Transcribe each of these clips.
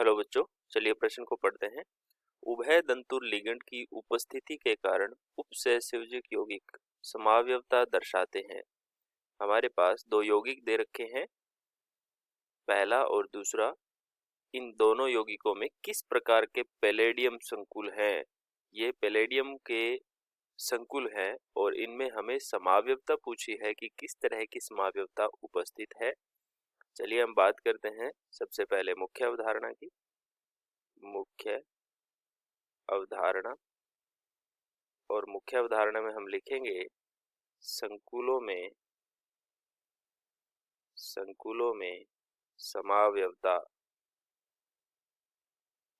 Hello बच्चों, चलिए प्रश्न को पढ़ते हैं। उभय दंतुर लिगेंड की उपस्थिति के कारण उपसहसंयोजक यौगिक समावयवता दर्शाते हैं। हमारे पास दो यौगिक दे रखे हैं, पहला और दूसरा। इन दोनों यौगिकों में किस प्रकार के पैलेडियम संकुल हैं? ये पैलेडियम के संकुल हैं और इनमें हमें समावयवता पूछी है कि किस तरह की समावयवता उपस्थित है। चलिए हम बात करते हैं सबसे पहले मुख्य अवधारणा की। मुख्य अवधारणा, और मुख्य अवधारणा में हम लिखेंगे संकुलों में समावयवता।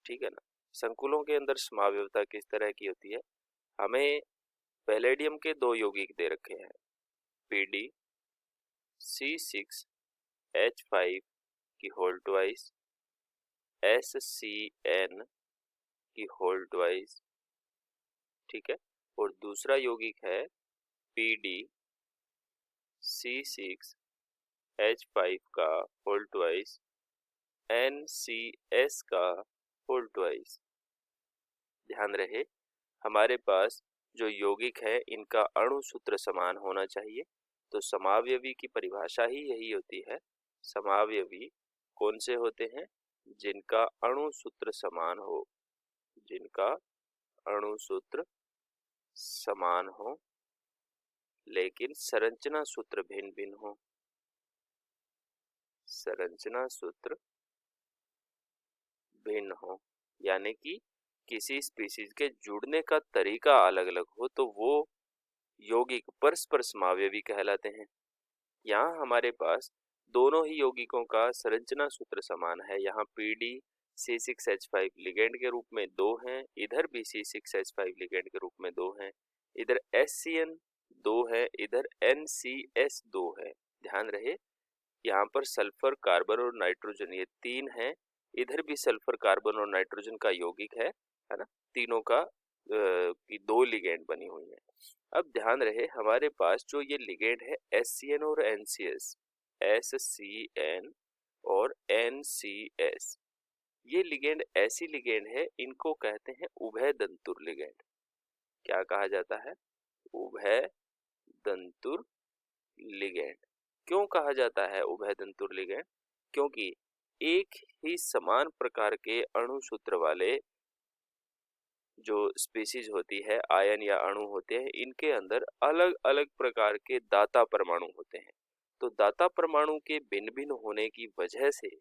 ठीक है ना। संकुलों के अंदर समावयवता किस तरह की होती है? हमें पैलेडियम के दो यौगिक दे रखे हैं, PD C6H5 की होल ट्वाइस, SCN की होल ट्वाइस। ठीक है। और दूसरा यौगिक है PD C6H5 का होल ट्वाइस, NCS का होल ट्वाइस। ध्यान रहे, हमारे पास जो यौगिक है इनका अणु सूत्र समान होना चाहिए। तो समावयवी की परिभाषा ही यही होती है। समावयवी कौन से होते हैं? जिनका अणु सूत्र समान हो, जिनका अणु सूत्र समान हो लेकिन संरचना सूत्र भिन्न भिन्न हो। संरचना सूत्र भिन्न हो यानी कि किसी स्पीशीज के जुड़ने का तरीका अलग अलग हो तो वो यौगिक परस्पर समावयवी कहलाते हैं। यहाँ हमारे पास दोनों ही यौगिकों का संरचना सूत्र समान है। यहाँ PD C6H5 लिगेंड के रूप में दो हैं, इधर भी C6H5 लिगेंड के रूप में दो हैं, इधर SCN दो है, इधर NCS दो है। ध्यान रहे, यहाँ पर सल्फर, कार्बन और नाइट्रोजन ये तीन हैं, इधर भी सल्फर, कार्बन और नाइट्रोजन का यौगिक है ना। तीनों का की दो लिगेंड बनी हुई है। अब ध्यान रहे, हमारे पास जो ये लिगेंड है SCN और NCS, SCN और NCS, ये लिगेंड ऐसी लिगेंड है, इनको कहते हैं उभय दंतुर लिगेंड। क्या कहा जाता है? उभय दंतुर लिगेंड। क्यों कहा जाता है उभय दंतुर लिगेंड? क्योंकि एक ही समान प्रकार के अणु सूत्र वाले जो स्पीशीज होती है, आयन या अणु होते हैं, इनके अंदर अलग अलग प्रकार के दाता परमाणु होते हैं। तो दाता परमाणु के भिन्न भिन्न होने की वजह से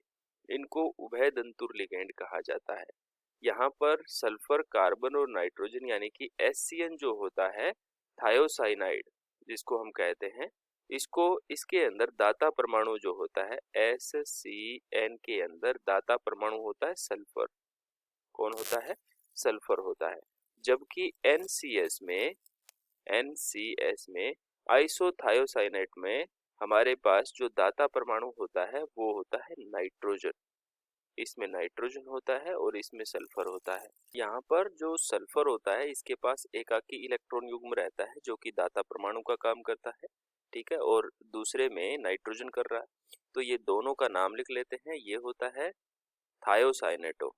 इनको उभय दंतुर लिगेंड कहा जाता है। यहाँ पर सल्फर, कार्बन और नाइट्रोजन यानी कि SCN जो होता है, थायोसाइनाइड जिसको हम कहते हैं, इसको इसके अंदर दाता परमाणु जो होता है SCN के अंदर दाता परमाणु होता है सल्फर। कौन होता है? सल्फर होता है। जबकि NCS में आइसोथायोसाइनेट में हमारे पास जो दाता परमाणु होता है वो होता है नाइट्रोजन। इसमें नाइट्रोजन होता है और इसमें सल्फर होता है। यहाँ पर जो सल्फर होता है इसके पास एकाकी इलेक्ट्रॉन युग्म रहता है जो कि दाता परमाणु का काम करता है। ठीक है। और दूसरे में नाइट्रोजन कर रहा है। तो ये दोनों का नाम लिख लेते हैं। ये होता है थायोसाइनेटो,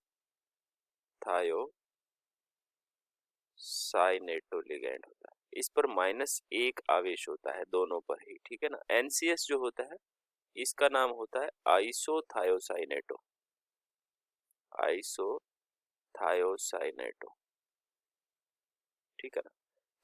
थायोसाइनेटो लिगेंड होता है। इस पर -1 आवेश होता है दोनों पर ही। ठीक है ना। NCS जो होता है इसका नाम होता है आइसोथायोसाइनेटो, आइसोथायोसाइनेटो। ठीक है ना।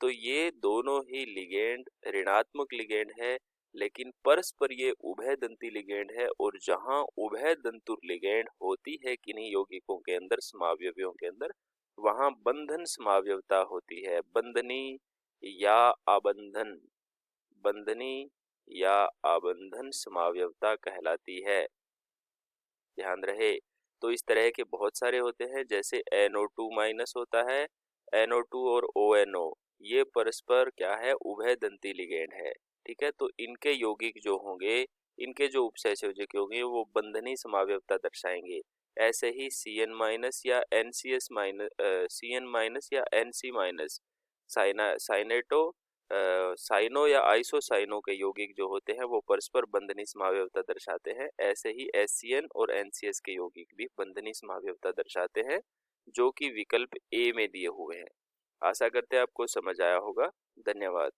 तो ये दोनों ही लिगेंड ऋणात्मक लिगेंड है, लेकिन परस्पर ये उभय दंती लिगेंड है। और जहां उभय दंतुर लिगेंड होती है किन्हीं यौगिकों के अंदर, समावयवियों के अंदर, वहां बंधन समावयवता होती है। बंधनी या आबंधन, बंधनी या आबंधन समावयवता कहलाती है। ध्यान रहे। तो इस तरह के बहुत सारे होते हैं, जैसे NO2- होता है, NO2 और ONO, ये परस्पर क्या है? उभय दंती लिगेंड है। ठीक है। तो इनके यौगिक जो होंगे, इनके जो उपसहसंयोजक होंगे वो बंधनी समावयवता दर्शाएंगे। ऐसे ही CN- या NCS- CN- या NC- साइनेटो साइनो या आइसोसाइनो के यौगिक जो होते हैं वो परस्पर बंधनी समावयवता दर्शाते हैं। ऐसे ही एससीएन और एनसीएस के यौगिक भी बंधनी समावयवता दर्शाते हैं, जो कि विकल्प ए में दिए हुए हैं। आशा करते हैं आपको समझ आया होगा। धन्यवाद।